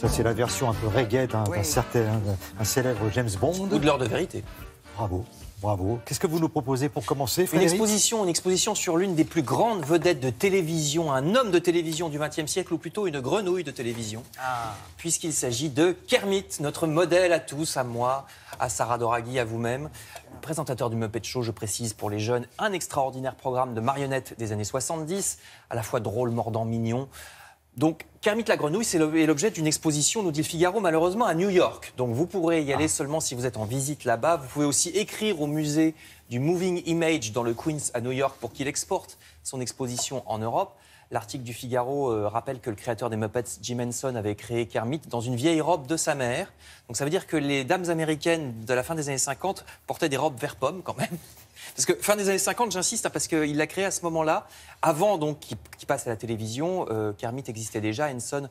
Ça, c'est la version un peu reggae d'un un célèbre James Bond. Ou de l'heure de vérité. Bravo, bravo. Qu'est-ce que vous nous proposez pour commencer, Une Frédéric? exposition sur l'une des plus grandes vedettes de télévision, un homme de télévision du XXe siècle, ou plutôt une grenouille de télévision. Puisqu'il s'agit de Kermit, notre modèle à tous, à moi, à Sarah Doraghi, à vous-même. Présentateur du Muppet Show, je précise pour les jeunes, un extraordinaire programme de marionnettes des années 70, à la fois drôle, mordant, mignon. Donc, Kermit la grenouille, c'est l'objet d'une exposition, nous dit le Figaro, malheureusement à New York. Donc, vous pourrez y aller seulement si vous êtes en visite là-bas. Vous pouvez aussi écrire au musée du Moving Image dans le Queens à New York pour qu'il exporte son exposition en Europe. L'article du Figaro rappelle que le créateur des Muppets, Jim Henson, avait créé Kermit dans une vieille robe de sa mère. Donc, ça veut dire que les dames américaines de la fin des années 50 portaient des robes vert pomme quand même. Parce que fin des années 50, j'insiste, parce qu'il l'a créé à ce moment-là. Avant donc qu'il passe à la télévision, Kermit existait déjà. Henson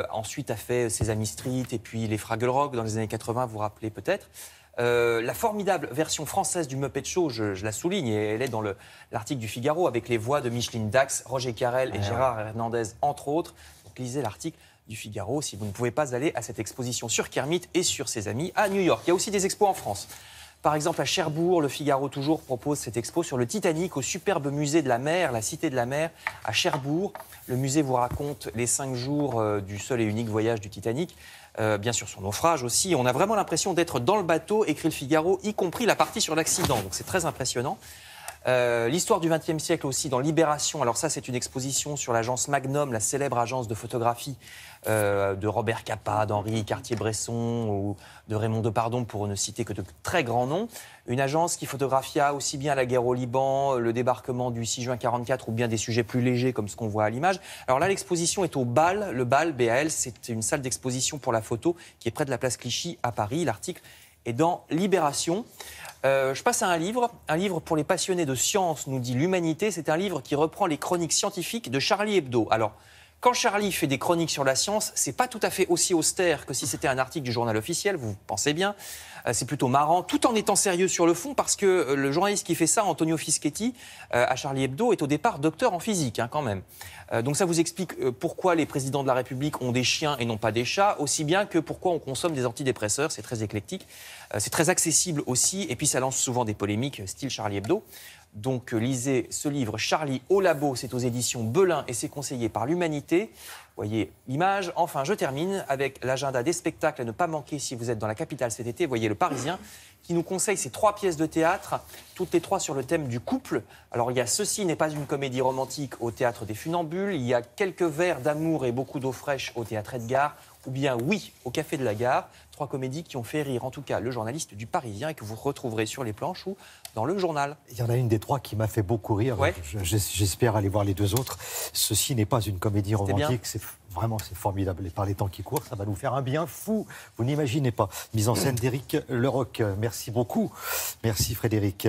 ensuite a fait Sesame Street et puis les Fraggle Rock dans les années 80, vous vous rappelez peut-être. La formidable version française du Muppet Show, je la souligne, et elle est dans l'article du Figaro avec les voix de Micheline Dax, Roger Carrel et Gérard Hernandez, entre autres. Donc lisez l'article du Figaro si vous ne pouvez pas aller à cette exposition sur Kermit et sur ses amis à New York. Il y a aussi des expos en France. Par exemple, à Cherbourg, le Figaro toujours propose cette expo sur le Titanic au superbe musée de la mer, la Cité de la mer, à Cherbourg. Le musée vous raconte les 5 jours du seul et unique voyage du Titanic, bien sûr son naufrage aussi. On a vraiment l'impression d'être dans le bateau, écrit le Figaro, y compris la partie sur l'accident. Donc c'est très impressionnant. L'histoire du XXe siècle aussi dans Libération. Alors ça, c'est une exposition sur l'agence Magnum, la célèbre agence de photographie de Robert Capa, d'Henri Cartier-Bresson ou de Raymond Depardon, pour ne citer que de très grands noms. Une agence qui photographia aussi bien la guerre au Liban, le débarquement du 6 juin 44 ou bien des sujets plus légers comme ce qu'on voit à l'image. Alors là, l'exposition est au BAL. Le BAL, BAL, c'est une salle d'exposition pour la photo qui est près de la place Clichy à Paris. L'article est dans Libération. Je passe à un livre pour les passionnés de science, nous dit l'Humanité. C'est un livre qui reprend les chroniques scientifiques de Charlie Hebdo. Alors, quand Charlie fait des chroniques sur la science, c'est pas tout à fait aussi austère que si c'était un article du journal officiel, vous pensez bien. C'est plutôt marrant, tout en étant sérieux sur le fond, parce que le journaliste qui fait ça, Antonio Fischetti, à Charlie Hebdo, est au départ docteur en physique, quand même. Donc ça vous explique pourquoi les présidents de la République ont des chiens et non pas des chats, aussi bien que pourquoi on consomme des antidépresseurs. C'est très éclectique, c'est très accessible aussi, et puis ça lance souvent des polémiques, style Charlie Hebdo. Donc lisez ce livre, Charlie au labo, c'est aux éditions Belin et c'est conseillé par l'Humanité. Voyez l'image. Enfin, je termine avec l'agenda des spectacles à ne pas manquer si vous êtes dans la capitale cet été. Voyez Le Parisien qui nous conseille ces 3 pièces de théâtre, toutes les 3 sur le thème du couple. Alors il y a Ceci n'est pas une comédie romantique au Théâtre des Funambules, il y a Quelques vers d'amour et beaucoup d'eau fraîche au Théâtre Edgar, ou bien Oui au Café de la Gare. 3 comédies qui ont fait rire en tout cas le journaliste du Parisien et que vous retrouverez sur les planches ou dans le journal. Il y en a une des 3 qui m'a fait beaucoup rire. Ouais. J'espère aller voir les 2 autres. Ceci n'est pas une comédie romantique. C'est formidable. Et par les temps qui courent, ça va nous faire un bien fou. Vous n'imaginez pas. Mise en scène d'Éric Leroc. Merci beaucoup. Merci Frédéric.